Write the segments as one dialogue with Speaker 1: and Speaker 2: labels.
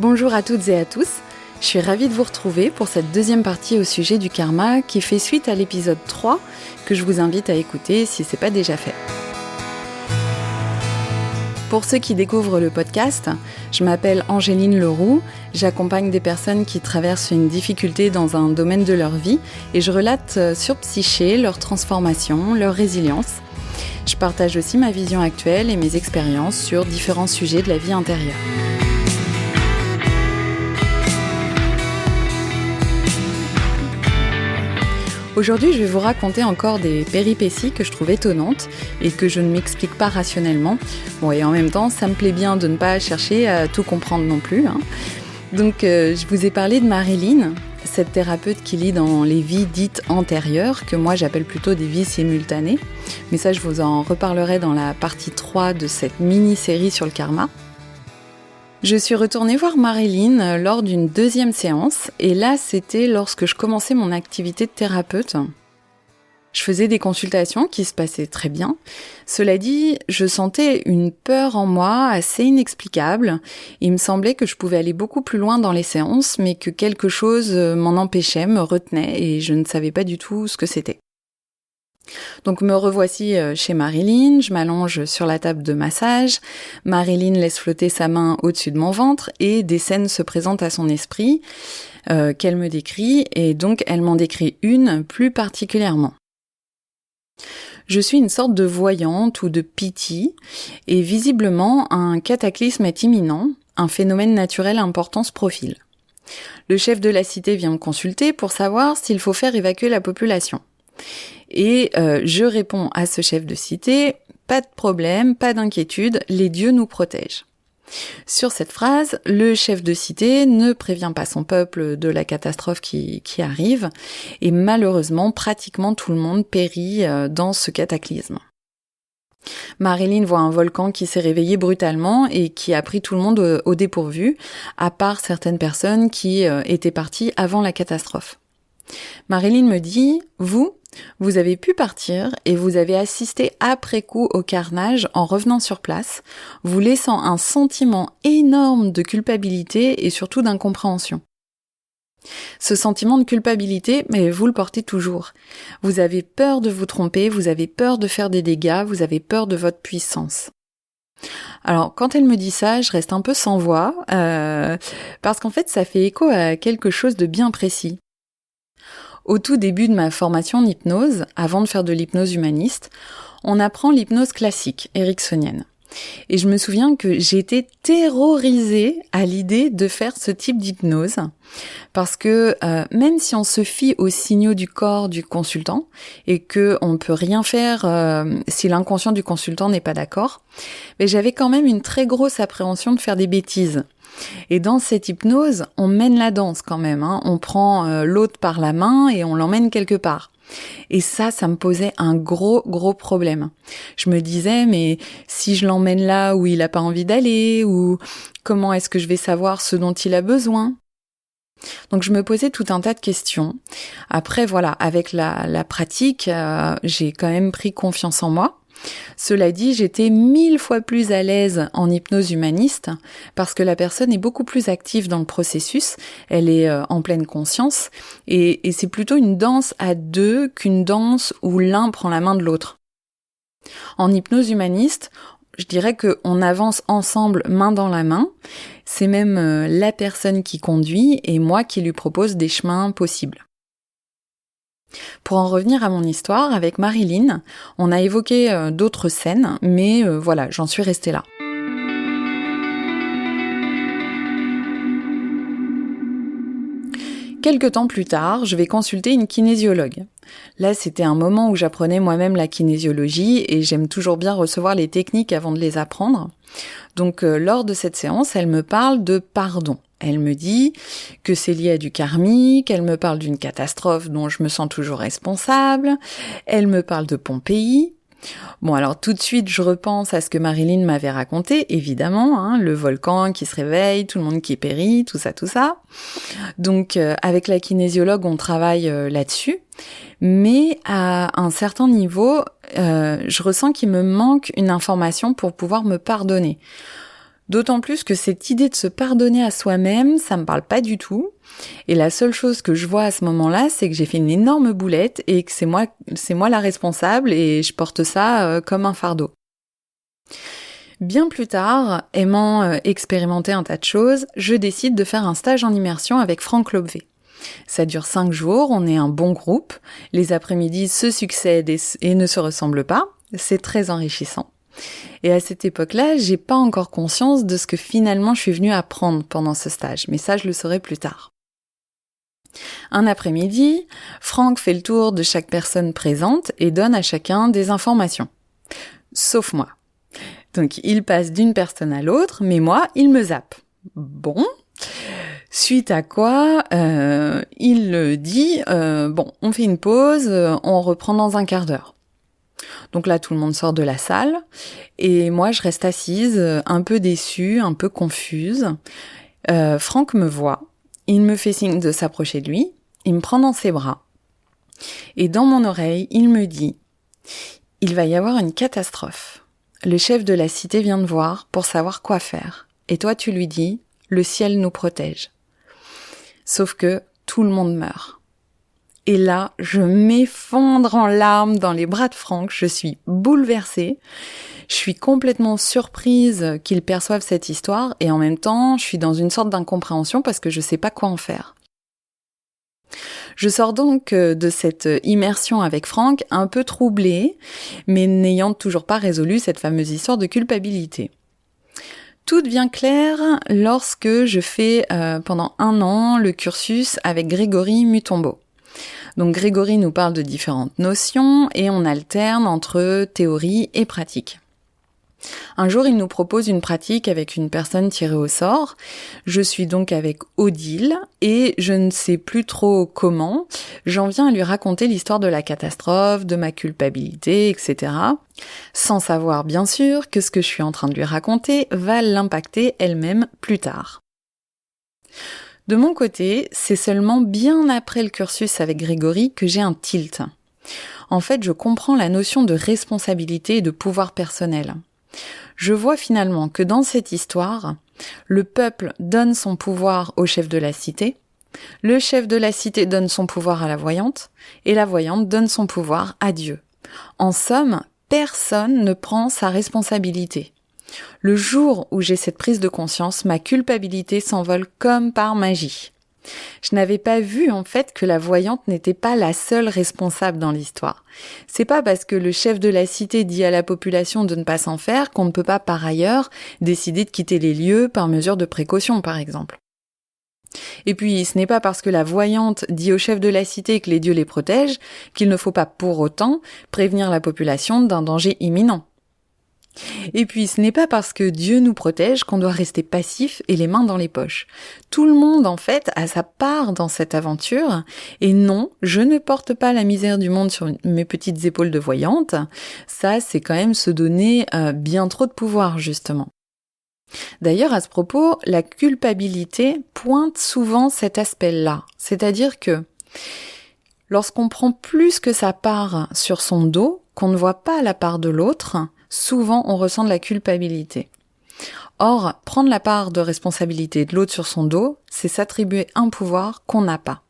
Speaker 1: Bonjour à toutes et à tous, je suis ravie de vous retrouver pour cette deuxième partie au sujet du karma qui fait suite à l'épisode 3 que je vous invite à écouter si ce n'est pas déjà fait. Pour ceux qui découvrent le podcast, je m'appelle Angéline Leroux, j'accompagne des personnes qui traversent une difficulté dans un domaine de leur vie et je relate sur Psyché, leur transformation, leur résilience. Je partage aussi ma vision actuelle et mes expériences sur différents sujets de la vie intérieure. Aujourd'hui, je vais vous raconter encore des péripéties que je trouve étonnantes et que je ne m'explique pas rationnellement. Bon, et en même temps, ça me plaît bien de ne pas chercher à tout comprendre non plus. Donc, je vous ai parlé de Marilyn, cette thérapeute qui lit dans les vies dites antérieures, que moi j'appelle plutôt des vies simultanées. Mais ça, je vous en reparlerai dans la partie 3 de cette mini-série sur le karma. Je suis retournée voir Marilyn lors d'une deuxième séance et là c'était lorsque je commençais mon activité de thérapeute. Je faisais des consultations qui se passaient très bien. Cela dit, je sentais une peur en moi assez inexplicable. Il me semblait que je pouvais aller beaucoup plus loin dans les séances mais que quelque chose m'en empêchait, me retenait et je ne savais pas du tout ce que c'était. Donc me revoici chez Marilyn, je m'allonge sur la table de massage, Marilyn laisse flotter sa main au-dessus de mon ventre et des scènes se présentent à son esprit qu'elle me décrit et donc elle m'en décrit une plus particulièrement. Je suis une sorte de voyante ou de piti et visiblement un cataclysme est imminent, un phénomène naturel important se profile. Le chef de la cité vient me consulter pour savoir s'il faut faire évacuer la population. Et je réponds à ce chef de cité, pas de problème, pas d'inquiétude, les dieux nous protègent. Sur cette phrase, le chef de cité ne prévient pas son peuple de la catastrophe qui arrive, et malheureusement, pratiquement tout le monde périt dans ce cataclysme. Marilyn voit un volcan qui s'est réveillé brutalement et qui a pris tout le monde au dépourvu, à part certaines personnes qui étaient parties avant la catastrophe. Marilyn me dit, vous avez pu partir et vous avez assisté après coup au carnage en revenant sur place, vous laissant un sentiment énorme de culpabilité et surtout d'incompréhension. Ce sentiment de culpabilité, mais vous le portez toujours. Vous avez peur de vous tromper, vous avez peur de faire des dégâts, vous avez peur de votre puissance. Alors, quand elle me dit ça, je reste un peu sans voix, parce qu'en fait, ça fait écho à quelque chose de bien précis. Au tout début de ma formation en hypnose, avant de faire de l'hypnose humaniste, on apprend l'hypnose classique, ericksonienne. Et je me souviens que j'étais terrorisée à l'idée de faire ce type d'hypnose, parce que même si on se fie aux signaux du corps du consultant, et que on peut rien faire si l'inconscient du consultant n'est pas d'accord, mais j'avais quand même une très grosse appréhension de faire des bêtises. Et dans cette hypnose, on mène la danse quand même, on prend l'autre par la main et on l'emmène quelque part. Et ça me posait un gros problème. Je me disais, mais si je l'emmène là où il n'a pas envie d'aller, ou comment est-ce que je vais savoir ce dont il a besoin ? Donc je me posais tout un tas de questions. Après voilà, avec la pratique, j'ai quand même pris confiance en moi. Cela dit, j'étais 1000 fois plus à l'aise en hypnose humaniste parce que la personne est beaucoup plus active dans le processus, elle est en pleine conscience et c'est plutôt une danse à deux qu'une danse où l'un prend la main de l'autre. En hypnose humaniste, je dirais qu'on avance ensemble main dans la main, c'est même la personne qui conduit et moi qui lui propose des chemins possibles. Pour en revenir à mon histoire, avec Marilyn, on a évoqué d'autres scènes, mais voilà, j'en suis restée là. Quelque temps plus tard, je vais consulter une kinésiologue. Là, c'était un moment où j'apprenais moi-même la kinésiologie et j'aime toujours bien recevoir les techniques avant de les apprendre. Donc, lors de cette séance, elle me parle de pardon. Elle me dit que c'est lié à du karmique, elle me parle d'une catastrophe dont je me sens toujours responsable, elle me parle de Pompéi. Bon, alors tout de suite, je repense à ce que Marilyn m'avait raconté, évidemment, le volcan qui se réveille, tout le monde qui périt, tout ça. Donc, avec la kinésiologue, on travaille là-dessus, mais à un certain niveau, je ressens qu'il me manque une information pour pouvoir me pardonner. D'autant plus que cette idée de se pardonner à soi-même, ça me parle pas du tout. Et la seule chose que je vois à ce moment-là, c'est que j'ai fait une énorme boulette et que c'est moi la responsable et je porte ça comme un fardeau. Bien plus tard, aimant expérimenter un tas de choses, je décide de faire un stage en immersion avec Franck Lobvé. Ça dure 5 jours, on est un bon groupe, les après-midi se succèdent et ne se ressemblent pas, c'est très enrichissant. Et à cette époque-là, j'ai pas encore conscience de ce que finalement je suis venue apprendre pendant ce stage, mais ça je le saurai plus tard. Un après-midi, Franck fait le tour de chaque personne présente et donne à chacun des informations. Sauf moi. Donc il passe d'une personne à l'autre, mais moi, il me zappe. Bon. Suite à quoi, il dit, on fait une pause, on reprend dans un quart d'heure. Donc là, tout le monde sort de la salle, et moi, je reste assise, un peu déçue, un peu confuse. Franck me voit, il me fait signe de s'approcher de lui, il me prend dans ses bras. Et dans mon oreille, il me dit « Il va y avoir une catastrophe. Le chef de la cité vient te voir pour savoir quoi faire. Et toi, tu lui dis « Le ciel nous protège. » Sauf que tout le monde meurt. Et là, je m'effondre en larmes dans les bras de Franck, je suis bouleversée, je suis complètement surprise qu'il perçoive cette histoire et en même temps, je suis dans une sorte d'incompréhension parce que je sais pas quoi en faire. Je sors donc de cette immersion avec Franck un peu troublée, mais n'ayant toujours pas résolu cette fameuse histoire de culpabilité. Tout devient clair lorsque je fais pendant 1 an le cursus avec Grégory Mutombo. Donc Grégory nous parle de différentes notions et on alterne entre théorie et pratique. Un jour, il nous propose une pratique avec une personne tirée au sort. Je suis donc avec Odile et je ne sais plus trop comment. J'en viens à lui raconter l'histoire de la catastrophe, de ma culpabilité, etc. Sans savoir bien sûr que ce que je suis en train de lui raconter va l'impacter elle-même plus tard. De mon côté, c'est seulement bien après le cursus avec Grégory que j'ai un tilt. En fait, je comprends la notion de responsabilité et de pouvoir personnel. Je vois finalement que dans cette histoire, le peuple donne son pouvoir au chef de la cité, le chef de la cité donne son pouvoir à la voyante, et la voyante donne son pouvoir à Dieu. En somme, personne ne prend sa responsabilité. Le jour où j'ai cette prise de conscience, ma culpabilité s'envole comme par magie. Je n'avais pas vu en fait que la voyante n'était pas la seule responsable dans l'histoire. C'est pas parce que le chef de la cité dit à la population de ne pas s'en faire qu'on ne peut pas par ailleurs décider de quitter les lieux par mesure de précaution par exemple. Et puis ce n'est pas parce que la voyante dit au chef de la cité que les dieux les protègent qu'il ne faut pas pour autant prévenir la population d'un danger imminent. Et puis, ce n'est pas parce que Dieu nous protège qu'on doit rester passif et les mains dans les poches. Tout le monde, en fait, a sa part dans cette aventure. Et non, je ne porte pas la misère du monde sur mes petites épaules de voyante. Ça, c'est quand même se donner bien trop de pouvoir, justement. D'ailleurs, à ce propos, la culpabilité pointe souvent cet aspect-là. C'est-à-dire que lorsqu'on prend plus que sa part sur son dos, qu'on ne voit pas la part de l'autre, souvent on ressent de la culpabilité. Or, prendre la part de responsabilité de l'autre sur son dos, c'est s'attribuer un pouvoir qu'on n'a pas.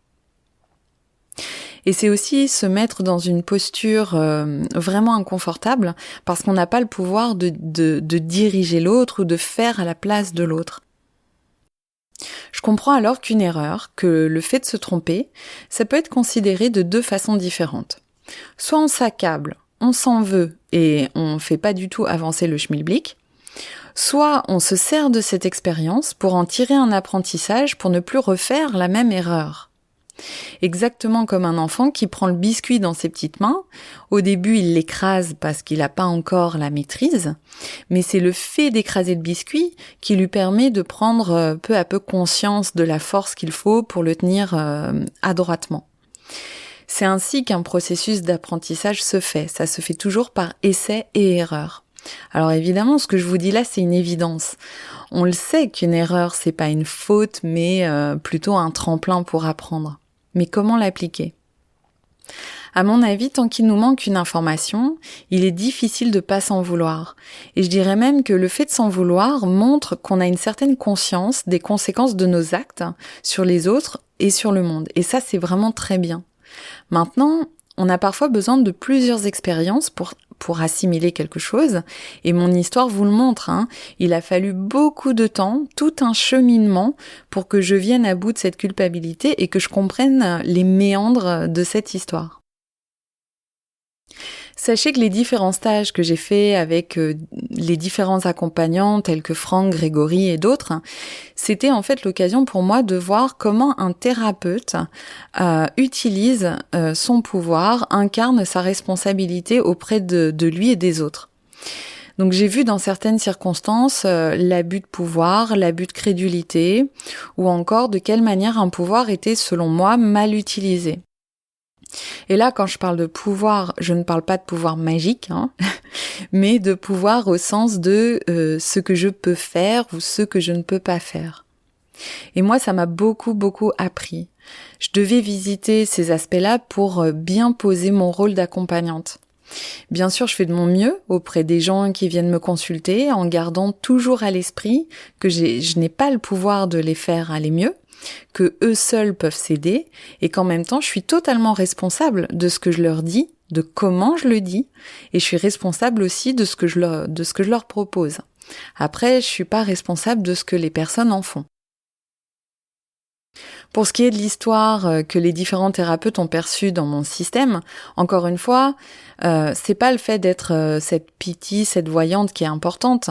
Speaker 1: Et c'est aussi se mettre dans une posture vraiment inconfortable parce qu'on n'a pas le pouvoir de diriger l'autre ou de faire à la place de l'autre. Je comprends alors qu'une erreur, que le fait de se tromper, ça peut être considéré de 2 façons différentes. Soit on s'accable, on s'en veut et on fait pas du tout avancer le schmilblick, soit on se sert de cette expérience pour en tirer un apprentissage pour ne plus refaire la même erreur. Exactement comme un enfant qui prend le biscuit dans ses petites mains, au début il l'écrase parce qu'il n'a pas encore la maîtrise, mais c'est le fait d'écraser le biscuit qui lui permet de prendre peu à peu conscience de la force qu'il faut pour le tenir adroitement. C'est ainsi qu'un processus d'apprentissage se fait. Ça se fait toujours par essai et erreur. Alors évidemment, ce que je vous dis là, c'est une évidence. On le sait qu'une erreur, c'est pas une faute, mais plutôt un tremplin pour apprendre. Mais comment l'appliquer ? À mon avis, tant qu'il nous manque une information, il est difficile de pas s'en vouloir. Et je dirais même que le fait de s'en vouloir montre qu'on a une certaine conscience des conséquences de nos actes sur les autres et sur le monde. Et ça, c'est vraiment très bien. Maintenant, on a parfois besoin de plusieurs expériences pour assimiler quelque chose. Et mon histoire vous le montre, hein. Il a fallu beaucoup de temps, tout un cheminement pour que je vienne à bout de cette culpabilité et que je comprenne les méandres de cette histoire. Sachez que les différents stages que j'ai faits avec les différents accompagnants tels que Franck, Grégory et d'autres, c'était en fait l'occasion pour moi de voir comment un thérapeute utilise son pouvoir, incarne sa responsabilité auprès de lui et des autres. Donc j'ai vu dans certaines circonstances l'abus de pouvoir, l'abus de crédulité, ou encore de quelle manière un pouvoir était selon moi mal utilisé. Et là, quand je parle de pouvoir, je ne parle pas de pouvoir magique, hein, mais de pouvoir au sens de ce que je peux faire ou ce que je ne peux pas faire. Et moi, ça m'a beaucoup appris. Je devais visiter ces aspects-là pour bien poser mon rôle d'accompagnante. Bien sûr, je fais de mon mieux auprès des gens qui viennent me consulter en gardant toujours à l'esprit que je n'ai pas le pouvoir de les faire aller mieux, que eux seuls peuvent s'aider et qu'en même temps, je suis totalement responsable de ce que je leur dis, de comment je le dis, et je suis responsable aussi de ce que je leur propose. Après, je suis pas responsable de ce que les personnes en font. Pour ce qui est de l'histoire que les différents thérapeutes ont perçue dans mon système, encore une fois, c'est pas le fait d'être cette piti, cette voyante qui est importante,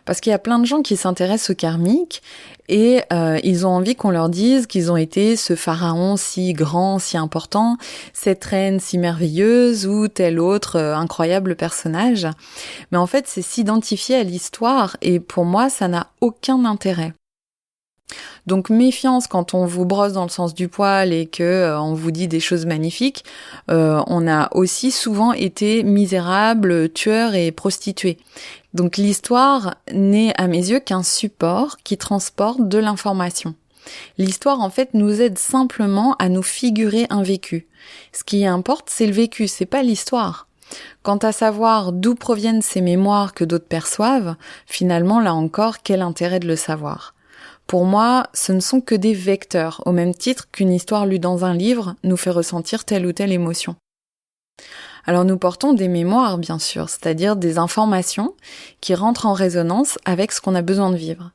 Speaker 1: parce qu'il y a plein de gens qui s'intéressent au karmique et ils ont envie qu'on leur dise qu'ils ont été ce pharaon si grand, si important, cette reine si merveilleuse ou tel autre incroyable personnage. Mais en fait, c'est s'identifier à l'histoire et pour moi, ça n'a aucun intérêt. Donc méfiance quand on vous brosse dans le sens du poil et que on vous dit des choses magnifiques. On a aussi souvent été misérables, tueurs et prostituées. Donc l'histoire n'est à mes yeux qu'un support qui transporte de l'information. L'histoire en fait nous aide simplement à nous figurer un vécu. Ce qui importe, c'est le vécu, c'est pas l'histoire. Quant à savoir d'où proviennent ces mémoires que d'autres perçoivent, finalement là encore, quel intérêt de le savoir ? Pour moi, ce ne sont que des vecteurs, au même titre qu'une histoire lue dans un livre nous fait ressentir telle ou telle émotion. Alors nous portons des mémoires, bien sûr, c'est-à-dire des informations qui rentrent en résonance avec ce qu'on a besoin de vivre.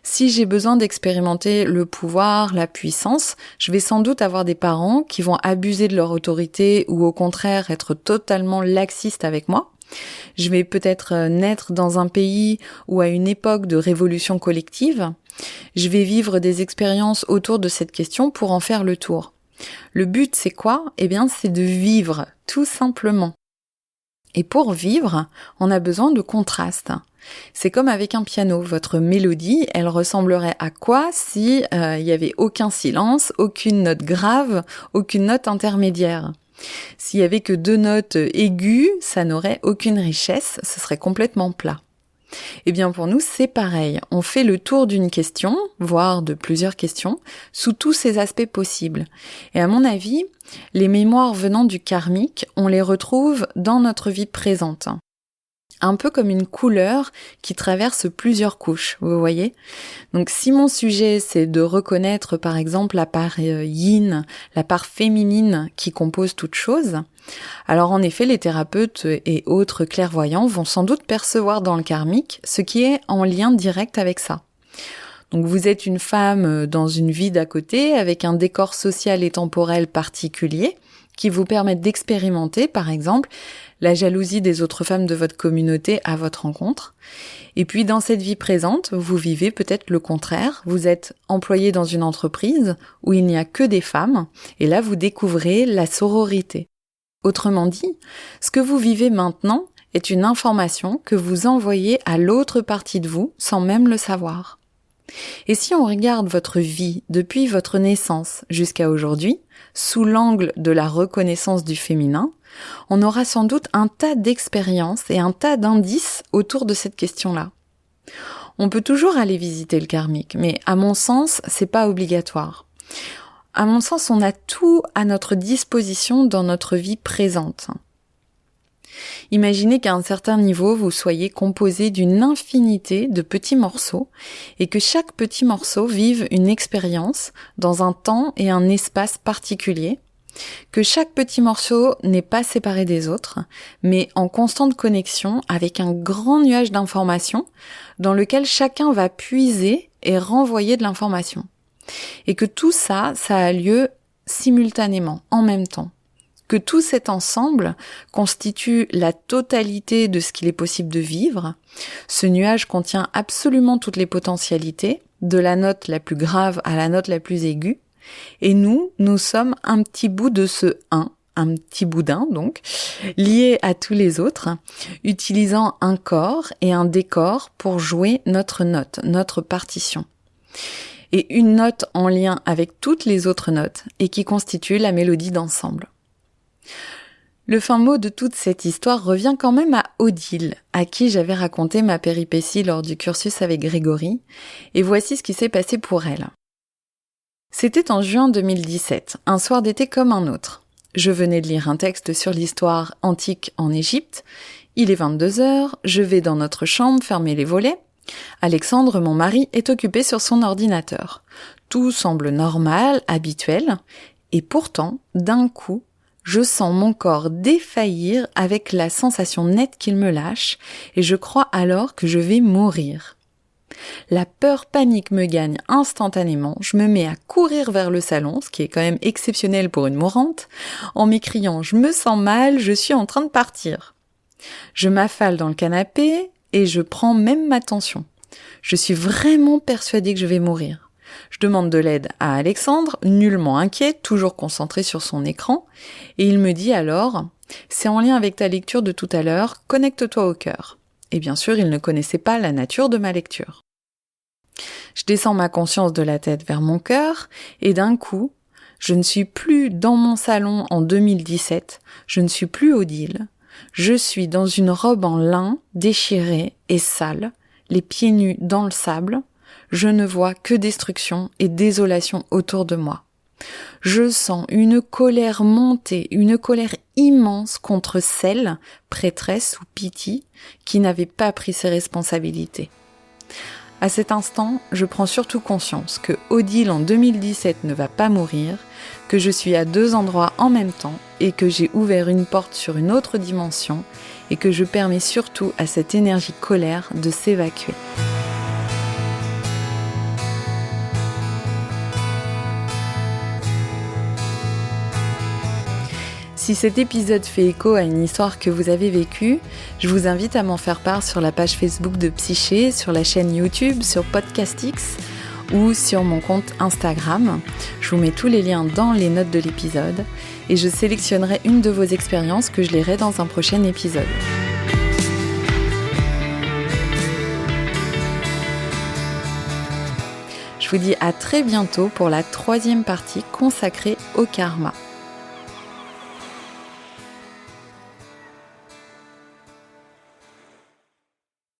Speaker 1: Si j'ai besoin d'expérimenter le pouvoir, la puissance, je vais sans doute avoir des parents qui vont abuser de leur autorité ou au contraire être totalement laxistes avec moi. Je vais peut-être naître dans un pays ou à une époque de révolution collective. Je vais vivre des expériences autour de cette question pour en faire le tour. Le but, c'est quoi ? Eh bien, c'est de vivre, tout simplement. Et pour vivre, on a besoin de contraste. C'est comme avec un piano. Votre mélodie, elle ressemblerait à quoi si il y avait aucun silence, aucune note grave, aucune note intermédiaire ? S'il y avait que 2 notes aiguës, ça n'aurait aucune richesse, ce serait complètement plat. Eh bien pour nous, c'est pareil. On fait le tour d'une question, voire de plusieurs questions, sous tous ces aspects possibles. Et à mon avis, les mémoires venant du karmique, on les retrouve dans notre vie présente. Un peu comme une couleur qui traverse plusieurs couches, vous voyez ? Donc si mon sujet c'est de reconnaître par exemple la part yin, la part féminine qui compose toute chose, alors en effet les thérapeutes et autres clairvoyants vont sans doute percevoir dans le karmique ce qui est en lien direct avec ça. Donc vous êtes une femme dans une vie d'à côté avec un décor social et temporel particulier qui vous permettent d'expérimenter, par exemple, la jalousie des autres femmes de votre communauté à votre rencontre. Et puis, dans cette vie présente, vous vivez peut-être le contraire. Vous êtes employé dans une entreprise où il n'y a que des femmes, et là, vous découvrez la sororité. Autrement dit, ce que vous vivez maintenant est une information que vous envoyez à l'autre partie de vous sans même le savoir. Et si on regarde votre vie depuis votre naissance jusqu'à aujourd'hui, sous l'angle de la reconnaissance du féminin, on aura sans doute un tas d'expériences et un tas d'indices autour de cette question-là. On peut toujours aller visiter le karmique, mais à mon sens, c'est pas obligatoire. À mon sens, on a tout à notre disposition dans notre vie présente. Imaginez qu'à un certain niveau, vous soyez composé d'une infinité de petits morceaux et que chaque petit morceau vive une expérience dans un temps et un espace particulier, que chaque petit morceau n'est pas séparé des autres, mais en constante connexion avec un grand nuage d'informations dans lequel chacun va puiser et renvoyer de l'information. Et que tout ça a lieu simultanément, en même temps. Que tout cet ensemble constitue la totalité de ce qu'il est possible de vivre. Ce nuage contient absolument toutes les potentialités, de la note la plus grave à la note la plus aiguë. Et nous sommes un petit bout de ce un petit bout d'un donc, lié à tous les autres, utilisant un corps et un décor pour jouer notre note, notre partition. Et une note en lien avec toutes les autres notes et qui constitue la mélodie d'ensemble. Le fin mot de toute cette histoire revient quand même à Odile, à qui j'avais raconté ma péripétie lors du cursus avec Grégory, et voici ce qui s'est passé pour elle. C'était en juin 2017, un soir d'été comme un autre. Je venais de lire un texte sur l'histoire antique en Égypte. Il est 22h, je vais dans notre chambre fermer les volets. Alexandre, mon mari, est occupé sur son ordinateur. Tout semble normal, habituel, et pourtant, d'un coup, je sens mon corps défaillir avec la sensation nette qu'il me lâche, et je crois alors que je vais mourir. La peur panique me gagne instantanément, je me mets à courir vers le salon, ce qui est quand même exceptionnel pour une mourante, en m'écriant « Je me sens mal, je suis en train de partir ». Je m'affale dans le canapé et je prends même ma tension. Je suis vraiment persuadée que je vais mourir. Je demande de l'aide à Alexandre, nullement inquiet, toujours concentré sur son écran, et il me dit alors « C'est en lien avec ta lecture de tout à l'heure, connecte-toi au cœur ». Et bien sûr, il ne connaissait pas la nature de ma lecture. Je descends ma conscience de la tête vers mon cœur, et d'un coup, je ne suis plus dans mon salon en 2017, je ne suis plus Odile, je suis dans une robe en lin, déchirée et sale, les pieds nus dans le sable. Je ne vois que destruction et désolation autour de moi. Je sens une colère monter, une colère immense contre celle, prêtresse ou Piti, qui n'avait pas pris ses responsabilités. À cet instant, je prends surtout conscience que Odile en 2017 ne va pas mourir, que je suis à 2 endroits en même temps et que j'ai ouvert une porte sur une autre dimension et que je permets surtout à cette énergie colère de s'évacuer. Si cet épisode fait écho à une histoire que vous avez vécue, je vous invite à m'en faire part sur la page Facebook de Psyché, sur la chaîne YouTube, sur Podcastix ou sur mon compte Instagram. Je vous mets tous les liens dans les notes de l'épisode et je sélectionnerai une de vos expériences que je lirai dans un prochain épisode. Je vous dis à très bientôt pour la 3e partie consacrée au karma.